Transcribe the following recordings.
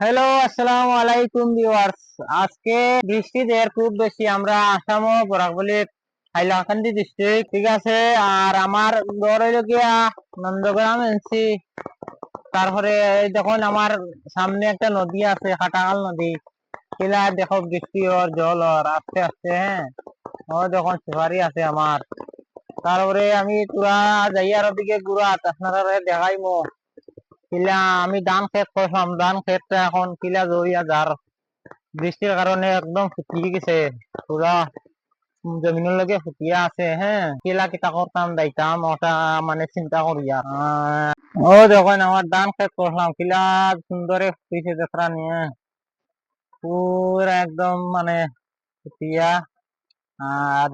Hello, আসসালামু আলাইকুম viewers. আজকে বৃষ্টিদের খুব বেশি আমরা আসামও বরাকবলি হাইলাকান্দি ডিস্ট্রিক্ট, ঠিক আছে। আর আমার ঘর হইল গিয়া নন্দগ্রাম এনসি। তারপরে এই দেখুন আমার সামনে একটা নদী আছে, খাটাখাল নদী। কিলা দেখো বৃষ্টি ওর জল ওর আস্তে আস্তে, হ্যাঁ। ও দেখুন সুপারি আছে আমার। তারপরে আমি পুরা যাইয়ার ওদিকে গুড়াত আপনারা দেখাইমো। কিলা আমি ধান ক্ষেত করলাম, ধান ক্ষেতটা এখন কিলা জড়িয়া যার বৃষ্টির কারণে একদম শুকিয়ে গেছে পুরা, জমিনের লগে শুকিয়া আছে, হ্যাঁ। কিলা কিতা করতাম যাইতাম ওটা মানে চিন্তা করিয়া। ও দেখুন আমার ধান ক্ষেত করলাম কিলা সুন্দরে শুকিয়েছে দেখরা নিয়ে, পুরা একদম মানে শুকিয়া।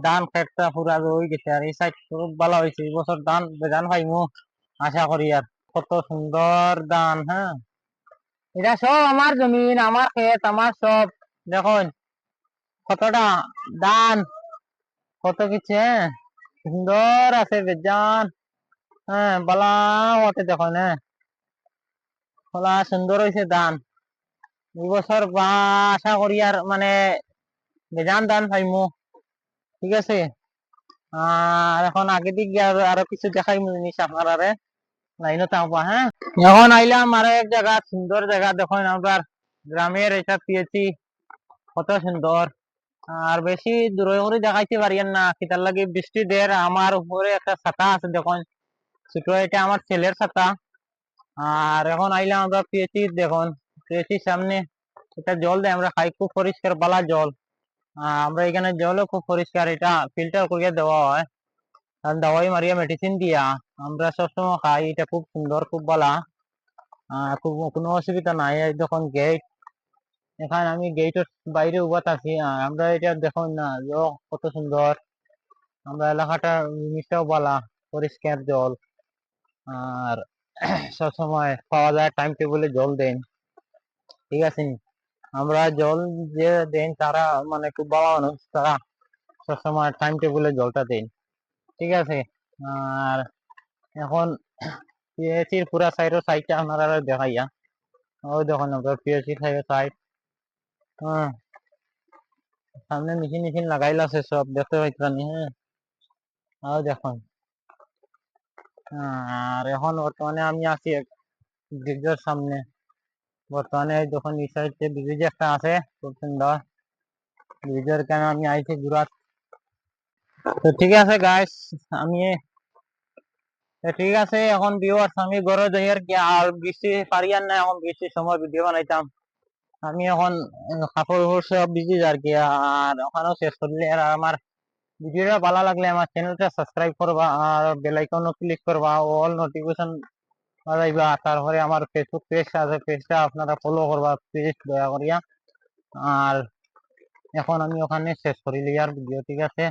ধান ক্ষেতটা পুরা রয়ে গেছে। আর এই সাইড খুব ভালো হয়েছে, এই বছর ধান ধান পাইমু আশা করি। আর কত সুন্দর ধান, হ্যাঁ। এটা সব আমার জমিন, আমার ক্ষেত, আমার সব। দেখুন কতটা ধান, কত কিছু, হ্যাঁ। সুন্দর আছে বেজান, হ্যাঁ। বালা হতে দেখুন, হ্যাঁ। বলা সুন্দর হয়েছে ধান এই বছর, বা আশা করি আর মানে বেজান ধান পাইমু, ঠিক আছে। আর এখন আগে দিক গিয়ে আরো কিছু দেখাইমু জিনিস আপনারা লাইনে থাকবা, হ্যাঁ। এখন আইলাম আরো এক জায়গা, সুন্দর জায়গা দেখুন আমরা গ্রামের, এটা পেয়েছি কত সুন্দর। আর বেশি দূরে করে দেখাইতে পারি না, কিতার লাগে বৃষ্টি দের। আমার উপরে একটা ছাতা আছে দেখুন, ছোট, এটা আমার ছেলের ছাতা। আর এখন আইলাম আমরা পিএসি, দেখুন পিএসির সামনে এটা জল দেয় আমরা খাই, খুব পরিষ্কার বালা জল। আমরা এখানে জলও খুব পরিষ্কার, এটা ফিল্টার করিয়া দেওয়া হয় আর দাওয়াই মারিয়া মেডিসিন দিয়া আমরা সবসময় খাই। এটা খুব সুন্দর, খুব বালা। খুব কোনো অসুবিধা নাই। এই দেখুন গেট, এখানে আমি গেটের বাইরে উবাত আছি। আমরা এটা দেখুন না কত সুন্দর। আমরা এলাকাটা মিশাও বালা, পরিষ্কার জল। আর সবসময় পাওয়া যায়, টাইম টেবিলে জল দেন, ঠিক আছে নি? আমরা জল যে দেন তারা মানে খুব ভালো মানুষ, তারা সবসময় টাইম টেবিলে জলটা দেন, ঠিক আছে। আর এখন পিএসির পুরা সাইডটা আপনারা দেখাইয়া। ওই দেখুন আমরা পিএসি সাইড, হ্যাঁ। সামনে মেশিন মেশিন লাগাইল আছে সব, দেখতে পাইতানি, হ্যাঁ। ওই দেখুন। আর এখন বর্তমানে আমি আছি ব্রিজের সামনে। বর্তমানে যখন এই সাইডে ব্রিজ একটা আছে খুব সুন্দর, ব্রিজের কেন আমি আইছি ঘুরাত। তো ঠিক আছে গাইস, আমি ঠিক আছে এখন ভিউয়ার্স আমি ঘরে যাই আর কি। আর বৃষ্টি পারি আর না, এখন বৃষ্টির সময় ভিডিও বানাইতাম। আমি এখন কাপড় সব ভিজি আর কি। আর ওখানেও শেষ করলে, আর আমার ভিডিওটা ভালো লাগলে আমার চ্যানেলটা সাবস্ক্রাইব করবা, আর বেল আইকনও ক্লিক করবা, অল নোটিফিকেশন বাজাইবা। তারপরে আমার ফেসবুক পেজ আছে, পেজটা আপনারা ফলো করবা প্লিজ দয়া করিয়া। আর এখন আমি ওখানে শেষ করি আর ভিডিও, ঠিক আছে।